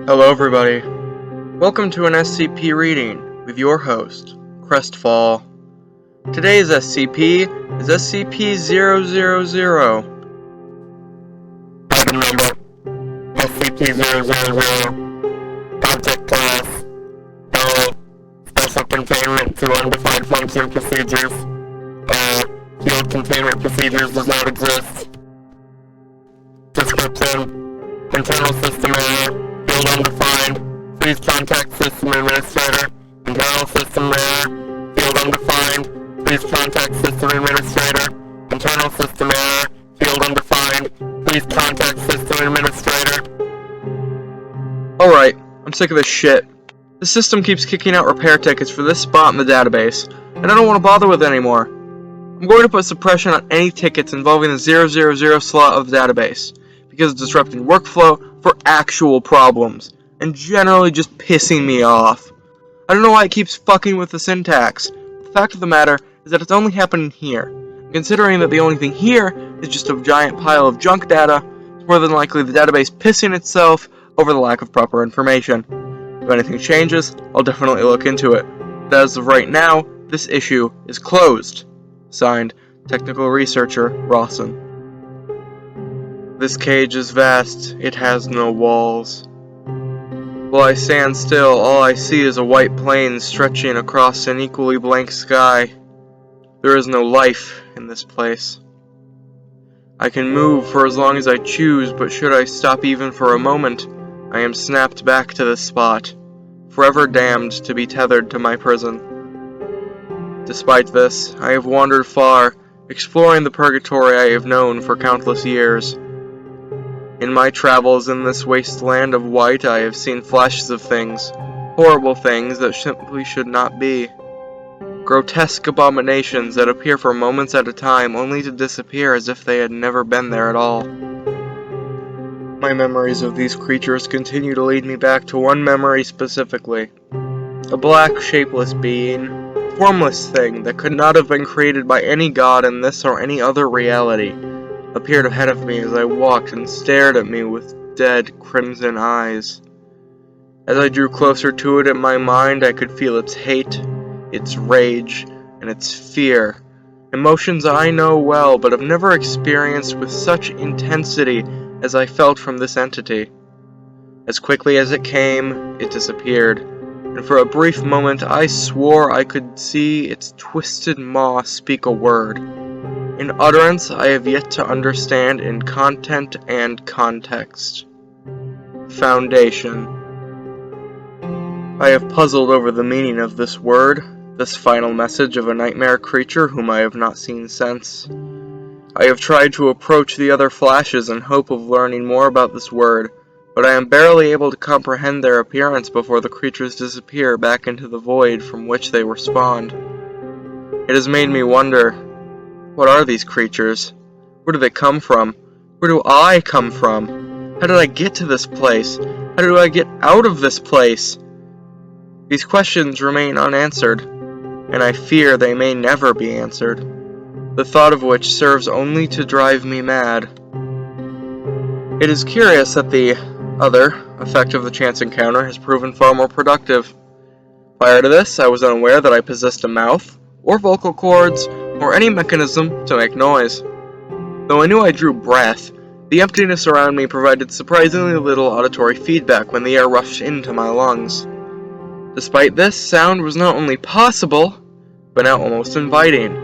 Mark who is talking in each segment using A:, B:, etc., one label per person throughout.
A: Hello everybody, welcome to an SCP reading with your host, Crestfall. Today's SCP is SCP-000.
B: Item number SCP-000. Object class Null. Special containment to undefined function procedures. Field containment procedures does not exist. Description: internal system error. Field undefined. Please contact system administrator. Internal system error. Field undefined. Please contact system administrator. Internal system error. Field undefined. Please contact system administrator.
A: Alright, I'm sick of this shit. The system keeps kicking out repair tickets for this spot in the database, and I don't want to bother with it anymore. I'm going to put suppression on any tickets involving the 000 slot of the database, because it's disrupting workflow for actual problems, and generally just pissing me off. I don't know why it keeps fucking with the syntax. The fact of the matter is that it's only happening here. Considering that the only thing here is just a giant pile of junk data, it's more than likely the database pissing itself over the lack of proper information. If anything changes, I'll definitely look into it. But as of right now, this issue is closed. Signed, Technical Researcher, Rawson. This cage is vast, it has no walls. While I stand still, all I see is a white plain stretching across an equally blank sky. There is no life in this place. I can move for as long as I choose, but should I stop even for a moment, I am snapped back to this spot, forever damned to be tethered to my prison. Despite this, I have wandered far, exploring the purgatory I have known for countless years. In my travels in this wasteland of white, I have seen flashes of things, horrible things that simply should not be. Grotesque abominations that appear for moments at a time, only to disappear as if they had never been there at all. My memories of these creatures continue to lead me back to one memory specifically. A black, shapeless being, formless thing that could not have been created by any god in this or any other reality, appeared ahead of me as I walked and stared at me with dead, crimson eyes. As I drew closer to it in my mind, I could feel its hate, its rage, and its fear, emotions I know well but have never experienced with such intensity as I felt from this entity. As quickly as it came, it disappeared, and for a brief moment I swore I could see its twisted maw speak a word. In utterance I have yet to understand in content and context. Foundation. I have puzzled over the meaning of this word, this final message of a nightmare creature whom I have not seen since. I have tried to approach the other flashes in hope of learning more about this word, but I am barely able to comprehend their appearance before the creatures disappear back into the void from which they were spawned. It has made me wonder, what are these creatures? Where do they come from? Where do I come from? How did I get to this place? How do I get out of this place? These questions remain unanswered, and I fear they may never be answered, the thought of which serves only to drive me mad. It is curious that the other effect of the chance encounter has proven far more productive. Prior to this, I was unaware that I possessed a mouth, or vocal cords, or any mechanism to make noise. Though I knew I drew breath, the emptiness around me provided surprisingly little auditory feedback when the air rushed into my lungs. Despite this, sound was not only possible, but now almost inviting.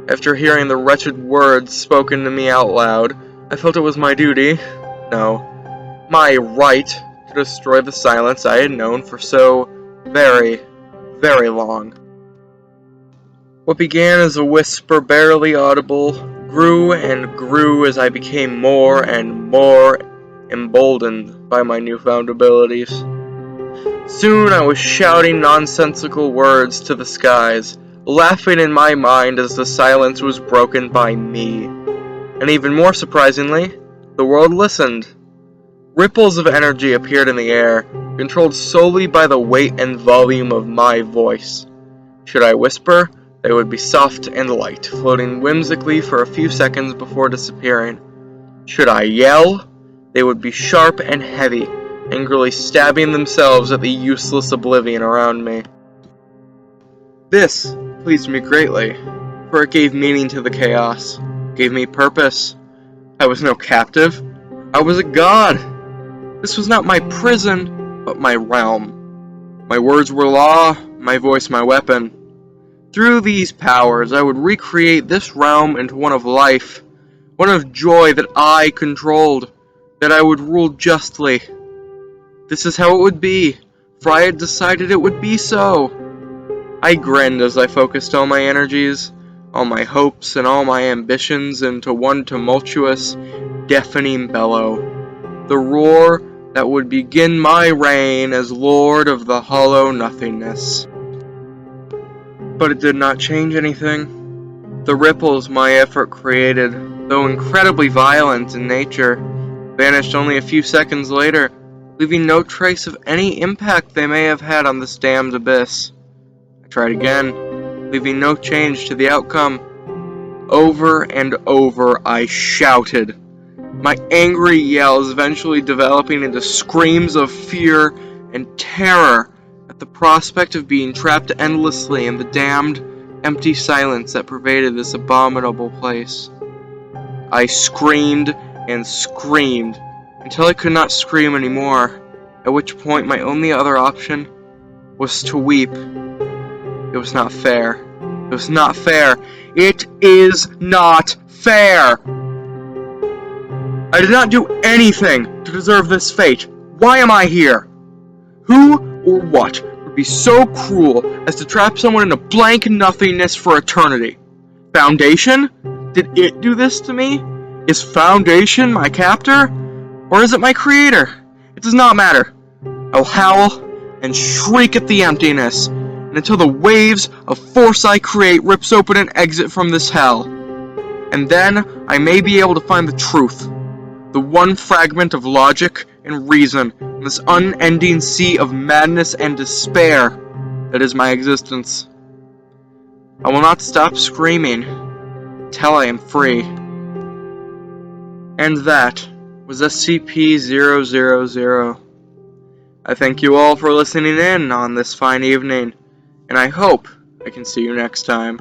A: After hearing the wretched words spoken to me out loud, I felt it was my duty, no, my right, to destroy the silence I had known for so very, very long. What began as a whisper barely audible grew and grew as I became more and more emboldened by my newfound abilities. Soon I was shouting nonsensical words to the skies, laughing in my mind as the silence was broken by me. And even more surprisingly, the world listened. Ripples of energy appeared in the air, controlled solely by the weight and volume of my voice. Should I whisper, they would be soft and light, floating whimsically for a few seconds before disappearing. Should I yell, they would be sharp and heavy, angrily stabbing themselves at the useless oblivion around me. This pleased me greatly, for it gave meaning to the chaos, gave me purpose. I was no captive. I was a god. This was not my prison, but my realm. My words were law, my voice my weapon. Through these powers, I would recreate this realm into one of life, one of joy that I controlled, that I would rule justly. This is how it would be, for I had decided it would be so. I grinned as I focused all my energies, all my hopes and all my ambitions into one tumultuous, deafening bellow, the roar that would begin my reign as Lord of the Hollow Nothingness. But it did not change anything. The ripples my effort created, though incredibly violent in nature, vanished only a few seconds later, leaving no trace of any impact they may have had on this damned abyss. I tried again, leaving no change to the outcome. Over and over I shouted, my angry yells eventually developing into screams of fear and terror at the prospect of being trapped endlessly in the damned, empty silence that pervaded this abominable place. I screamed and screamed until I could not scream anymore, at which point my only other option was to weep. It was not fair. It was not fair. It is not fair! I did not do anything to deserve this fate. Why am I here? Who or what would be so cruel as to trap someone in a blank nothingness for eternity? Foundation? Did it do this to me? Is Foundation my captor? Or is it my creator? It does not matter. I will howl and shriek at the emptiness, and until the waves of force I create rips open an exit from this hell. And then I may be able to find the truth, the one fragment of logic and reason in this unending sea of madness and despair that is my existence. I will not stop screaming till I am free. And that was SCP-000. I thank you all for listening in on this fine evening, and I hope I can see you next time.